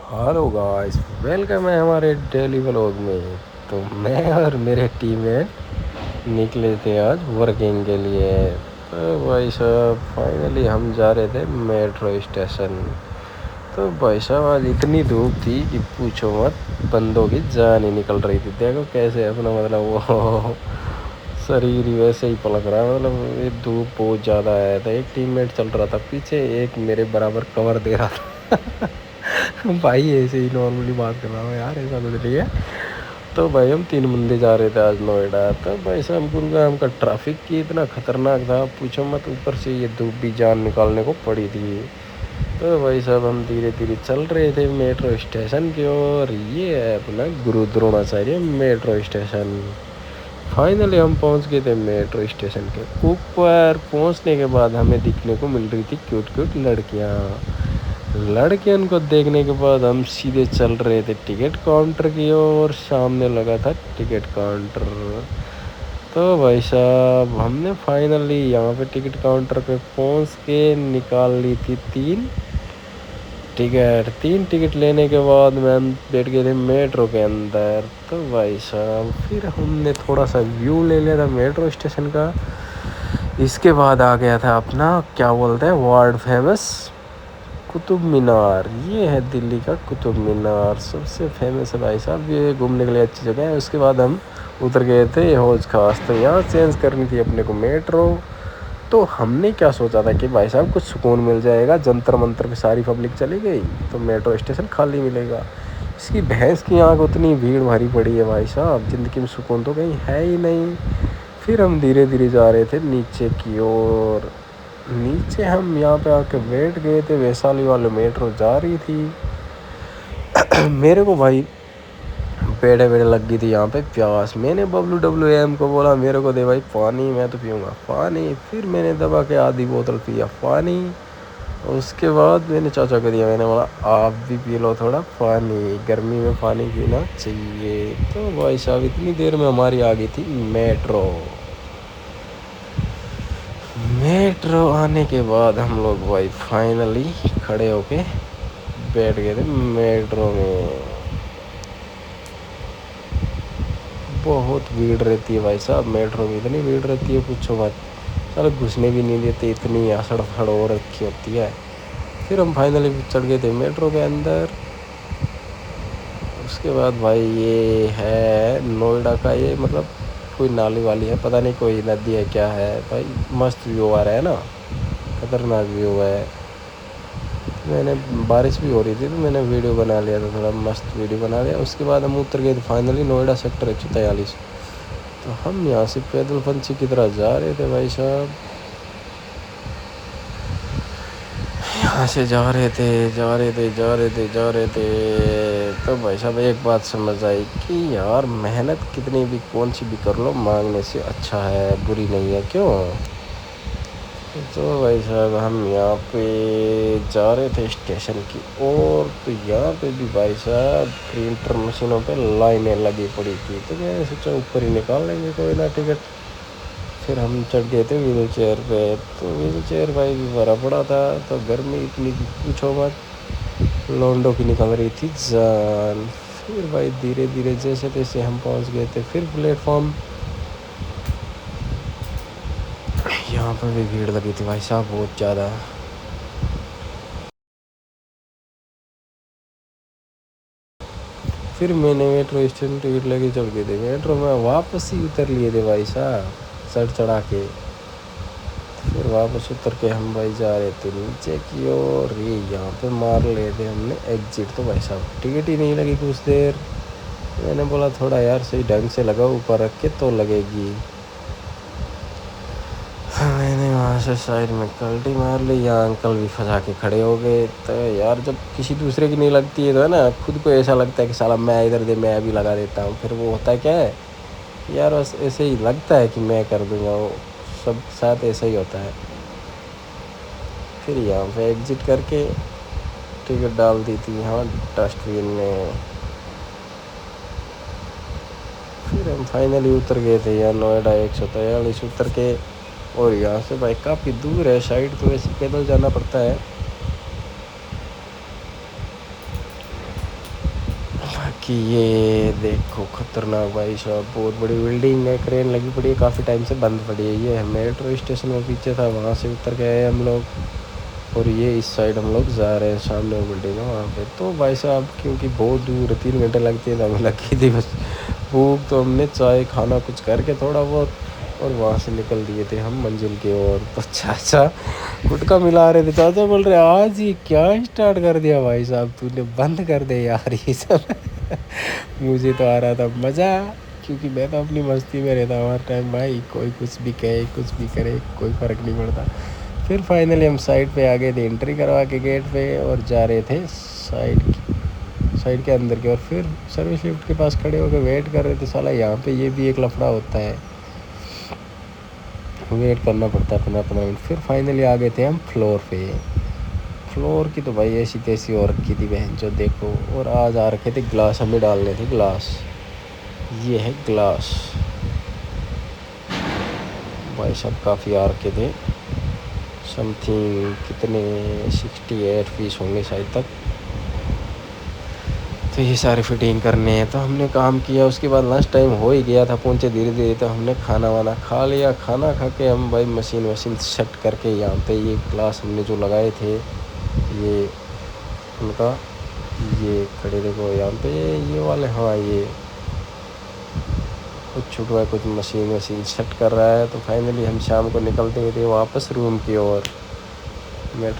Hello guys, welcome है हमारे daily vlog में। तो मैं और मेरे टीममेट निकले थे आज वर्किंग के लिए। तो भाई साहब फाइनली हम जा रहे थे मेट्रो स्टेशन। तो भाई साहब आज इतनी धूप थी कि पूछो मत, बंदों की जान ही निकल रही थी। देखो कैसे अपना मतलब वो शरीर ही वैसे ही पलक रहा है। मतलब ये धूप बहुत ज़्यादा आया था। एक टीममेट चल रहा था पीछे, एक मेरे बराबर कवर दे रहा था। भाई ऐसे ही नॉर्मली बात कर रहा हूँ यार, ऐसा कुछ नहीं है। तो भाई हम 3 बंदे जा रहे थे आज नोएडा। तो भाई साहब गुरुग्राम का ट्रैफिक की इतना खतरनाक था, पूछो मत। ऊपर से ये धूप भी जान निकालने को पड़ी थी। तो भाई साहब हम धीरे धीरे चल रहे थे मेट्रो स्टेशन की ओर। ये है अपना गुरु द्रोणाचार्य मेट्रो स्टेशन। फाइनली हम पहुंच गए थे मेट्रो स्टेशन के ऊपर। पहुंचने के बाद हमें दिखने को मिल रही थी क्यूट क्यूट लड़कियां। लड़कियन को देखने के बाद हम सीधे चल रहे थे टिकट काउंटर की ओर। सामने लगा था टिकट काउंटर। तो भाई साहब हमने फाइनली यहाँ पे टिकट काउंटर पे पहुँच के निकाल ली थी 3 टिकट लेने के बाद मैम बैठ गए थे मेट्रो के अंदर। तो भाई साहब फिर हमने थोड़ा सा व्यू ले लिया था मेट्रो स्टेशन का। इसके बाद आ गया था अपना क्या बोलते हैं वर्ल्ड फेमस कुतुब मीनार। ये है दिल्ली का कुतुब मीनार, सबसे फेमस है भाई साहब। ये घूमने के लिए अच्छी जगह है। उसके बाद हम उतर गए थे हौज खास। तो यहाँ चेंज करनी थी अपने को मेट्रो। तो हमने क्या सोचा था कि भाई साहब कुछ सुकून मिल जाएगा, जंतर मंतर पे सारी पब्लिक चली गई तो मेट्रो स्टेशन खाली मिलेगा। इसकी भैंस की आँख, उतनी भीड़ भारी पड़ी है भाई साहब, ज़िंदगी में सुकून तो कहीं है ही नहीं। फिर हम धीरे धीरे जा रहे थे नीचे की ओर। नीचे हम यहाँ पे आके बैठ गए थे। वैशाली वाले मेट्रो जा रही थी। मेरे को भाई पेड़े वेड़े लग गई थी यहाँ पे प्यास। मैंने WWM को बोला मेरे को दे भाई पानी, मैं तो पीऊँगा पानी। फिर मैंने दबा के आधी बोतल पिया पानी। उसके बाद मैंने चाचा को दिया, मैंने बोला आप भी पी लो थोड़ा पानी, गर्मी में पानी पीना चाहिए। तो भाई साहब इतनी देर में हमारी आ गई थी मेट्रो। मेट्रो आने के बाद हम लोग भाई फाइनली खड़े होके बैठ गए थे मेट्रो में। बहुत भीड़ रहती है भाई साहब मेट्रो में, इतनी भीड़ रहती है पूछो मत। चलो घुसने भी नहीं देते, इतनी आसड़ फड़ हो रखी होती है। फिर हम फाइनली चढ़ गए थे मेट्रो के अंदर। उसके बाद भाई ये है नोएडा का, ये मतलब कोई नाली वाली है, पता नहीं कोई नदी है क्या है भाई। मस्त व्यू आ रहा है ना, खतरनाक व्यू है। मैंने बारिश भी हो रही थी तो मैंने वीडियो बना लिया था, थोड़ा मस्त वीडियो बना लिया। उसके बाद हम उतर गए थे फाइनली नोएडा सेक्टर 143। तो हम यहाँ से पैदल पंछी की तरह जा रहे थे भाई साहब। यहाँ से जा रहे थे। तो भाई साहब एक बात समझ आई कि यार मेहनत कितनी भी कौन सी भी कर लो, मांगने से अच्छा है, बुरी नहीं है, क्यों। तो भाई साहब हम यहाँ पे जा रहे थे स्टेशन की ओर। तो यहाँ पे भी भाई साहब प्रिंटर मशीनों पे लाइनें लगी पड़ी थी। तो मैंने सोचा ऊपर ही निकाल लेंगे कोई ना टिकट। फिर हम चढ़ गए थे व्हील चेयर पे। तो व्हील चेयर भाई भी भरा पड़ा था। तो गर्मी इतनी पूछो मत, लोंडो की निकल रही थी जान। फिर भाई धीरे धीरे जैसे तैसे हम पहुँच गए थे फिर प्लेटफॉर्म। यहाँ पर भी भीड़ लगी थी भाई साहब बहुत ज़्यादा। फिर मैंने मेट्रो स्टेशन टिकट लेके चढ़ गए थे मेट्रो में, वापस ही उतर लिए थे भाई साहब चढ़ चढ़ा के। फिर वापस उतर के हम भाई जा रहे थे नीचे की ओर। ये यहाँ पे मार लिए थे हमने एग्जिट। तो भाई साहब टिकट ही नहीं लगी कुछ देर। मैंने बोला थोड़ा यार सही ढंग से लगाओ, ऊपर रख के तो लगेगी। मैंने वहाँ से साइड में कल्टी मार ली, यहाँ अंकल भी फंसा के खड़े हो गए। तो यार जब किसी दूसरे की नहीं लगती है तो है ना, खुद को ऐसा लगता है कि साला मैं इधर दे, मैं भी लगा देता हूँ। फिर वो होता है क्या है यार, बस ऐसे ही लगता है कि मैं कर दूँगा, वो सब साथ ऐसा ही होता है। फिर यहाँ पे एग्ज़िट करके टिकट डाल दी थी यहाँ डस्टबिन में। फिर हम फाइनली उतर गए थे यहाँ नोएडा 143 उतर के। और यहाँ से भाई काफ़ी दूर है, साइड तो वैसे पैदल जाना पड़ता है। बाकी ये देखो खतरनाक भाई साहब, बहुत बड़ी बिल्डिंग है, क्रेन लगी पड़ी है, काफ़ी टाइम से बंद पड़ी है। ये मेट्रो स्टेशन में पीछे था, वहाँ से उतर के आए हम लोग, और ये इस साइड हम लोग जा रहे हैं, सामने वो बिल्डिंग है वहाँ पे। तो भाई साहब क्योंकि बहुत दूर 3 घंटे लगते हैं, तो हमें लगी थी बस भूख, तो हमने चाय खाना कुछ करके थोड़ा बहुत, और वहाँ से निकल दिए थे हम मंजिल की ओर। तो चाचा गुटखा मिला रहे थे, चाचा बोल रहे आज ही क्या स्टार्ट कर दिया भाई साहब तूने, बंद कर दे यार ये सब। मुझे तो आ रहा था मज़ा, क्योंकि मैं तो अपनी मस्ती में रहता हूँ हर टाइम भाई, कोई कुछ भी कहे कुछ भी करे कोई फ़र्क नहीं पड़ता। फिर फाइनली हम साइड पे आ गए थे एंट्री करवा के गेट पे, और जा रहे थे साइड के अंदर की। और फिर सर्विस लिफ्ट के पास खड़े होकर वेट कर रहे थे। साला यहाँ पे ये भी एक लफड़ा होता है, वेट करना पड़ता है 15-15 मिनट। फिर फाइनली आ गए थे हम फ्लोर पे। फ्लोर की तो भाई ऐसी तैसी और रखी थी बहन जो देखो। और आज आ रखे थे ग्लास, हमें डालने थे ग्लास। ये है ग्लास भाई साहब, काफ़ी आ रखे थे, समथिंग कितने 68 पीस होंगे शायद तक। तो ये सारे फिटिंग करने हैं, तो हमने काम किया। उसके बाद लंच टाइम हो ही गया था, पहुँचे धीरे धीरे, तो हमने खाना वाना खा लिया। खाना खा के हम भाई मशीन वशीन सेट करके यहाँ पे ये ग्लास हमने जो लगाए थे, ये उनका, ये खड़े देखो यहाँ पे ये वाले, हाँ ये कुछ छुटवा कुछ मशीन वशीन सेट कर रहा है। तो फाइनली हम शाम को निकलते हुए थे वापस रूम की ओर। मेट्रो